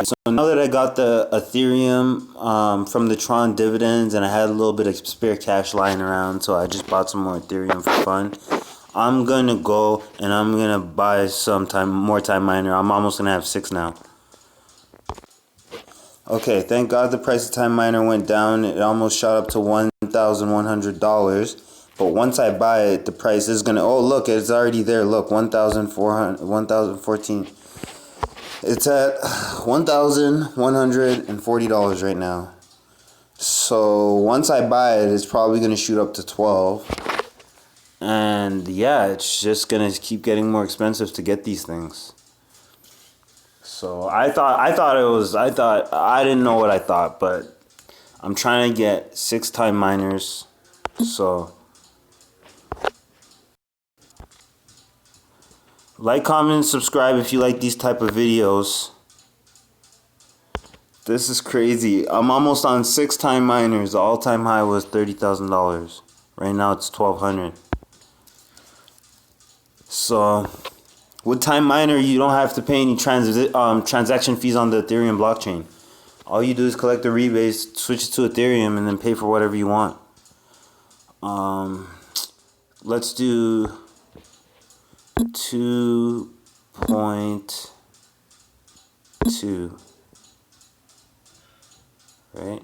So now that I got the Ethereum from the Tron dividends, and I had a little bit of spare cash lying around, so I just bought some more Ethereum for fun. I'm gonna go and I'm gonna buy some more Timeminer. I'm almost gonna have 6 now. Okay, thank God the price of Timeminer went down. It almost shot up to $1,100. But once I buy it, the price is gonna. Oh, look, it's already there. Look, 1,014. It's at $1,140 right now. So once I buy it, it's probably gonna shoot up to 12. And yeah, it's just gonna keep getting more expensive to get these things. So I didn't know what I thought, but I'm trying to get 6 Timeminers. So like, comment, and subscribe if you like these type of videos. This is crazy. I'm almost on 6 Timeminers. The all-time high was $30,000. Right now it's $1,200. So with Timeminer, you don't have to pay any transaction fees on the Ethereum blockchain. All you do is collect the rebates, switch it to Ethereum, and then pay for whatever you want. Let's do 2.2, right?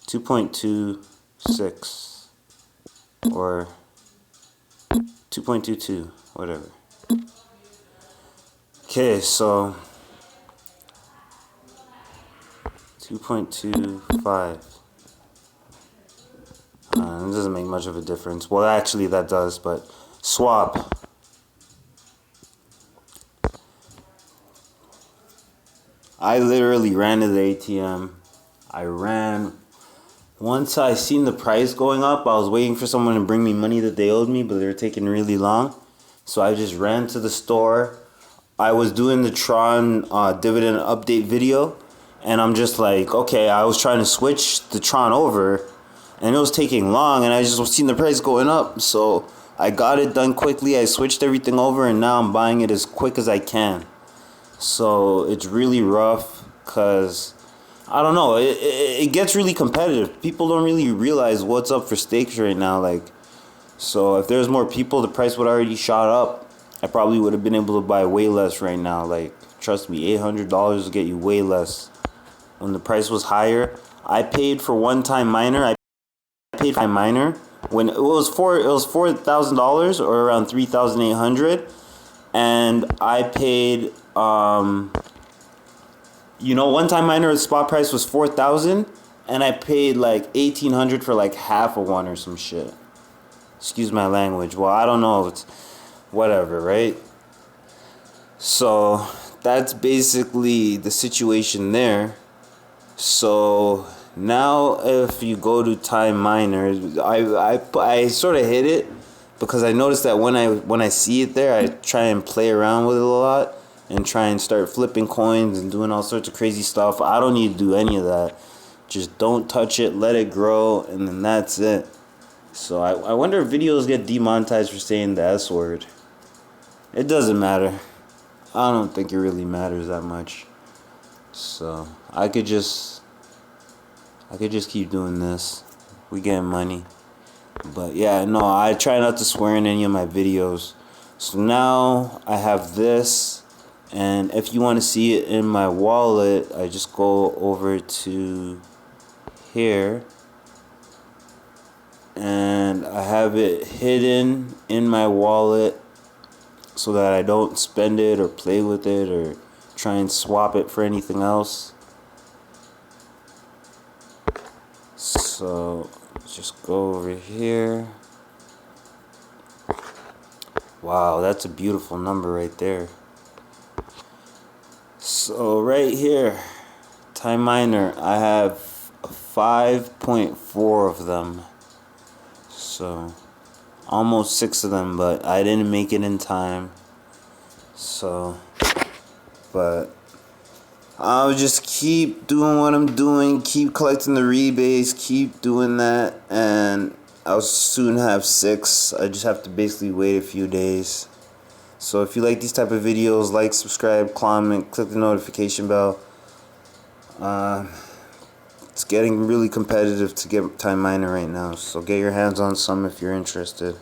2.26 or 2.22, whatever. Okay, so 2.25. It doesn't make much of a difference. Well, actually that does, but swap. I literally ran to the ATM. Once I seen the price going up, I was waiting for someone to bring me money that they owed me, but they were taking really long. So I just ran to the store. I was doing the Tron dividend update video, and I'm just like, okay, I was trying to switch the Tron over, and it was taking long, and I just was seeing the price going up. So I got it done quickly. I switched everything over, and now I'm buying it as quick as I can. So it's really rough because, I don't know, it gets really competitive. People don't really realize what's up for stakes right now. Like, so if there's more people, the price would already shot up. I probably would have been able to buy way less right now. Like, trust me, $800 will get you way less. When the price was higher, I paid for one Timeminer. I paid for Timeminer when it was $4,000 or around $3,800, and I paid one Timeminer spot price was $4,000, and I paid like $1,800 for like half of one or some shit. Excuse my language. Well, I don't know if it's whatever, right? So that's basically the situation there. So now if you go to Timeminer, I sort of hit it because I noticed that when I see it there, I try and play around with it a lot and try and start flipping coins and doing all sorts of crazy stuff. I don't need to do any of that. Just don't touch it, let it grow, and then that's it. So I wonder if videos get demonetized for saying the S word. It doesn't matter. I don't think it really matters that much. So I could just keep doing this. We getting money. But yeah, no, I try not to swear in any of my videos. So now I have this, and if you want to see it in my wallet, I just go over to here. And I have it hidden in my wallet so that I don't spend it or play with it or try and swap it for anything else. So just go over here. Wow, that's a beautiful number right there. So right here, Timeminer, I have 5.4 of them. So almost 6 of them, but I didn't make it in time. So, but I'll just keep doing what I'm doing, keep collecting the rebates, keep doing that, and I'll soon have 6. I just have to basically wait a few days. So if you like these type of videos, like, subscribe, comment, click the notification bell. It's getting really competitive to get Timeminer right now, so get your hands on some if you're interested.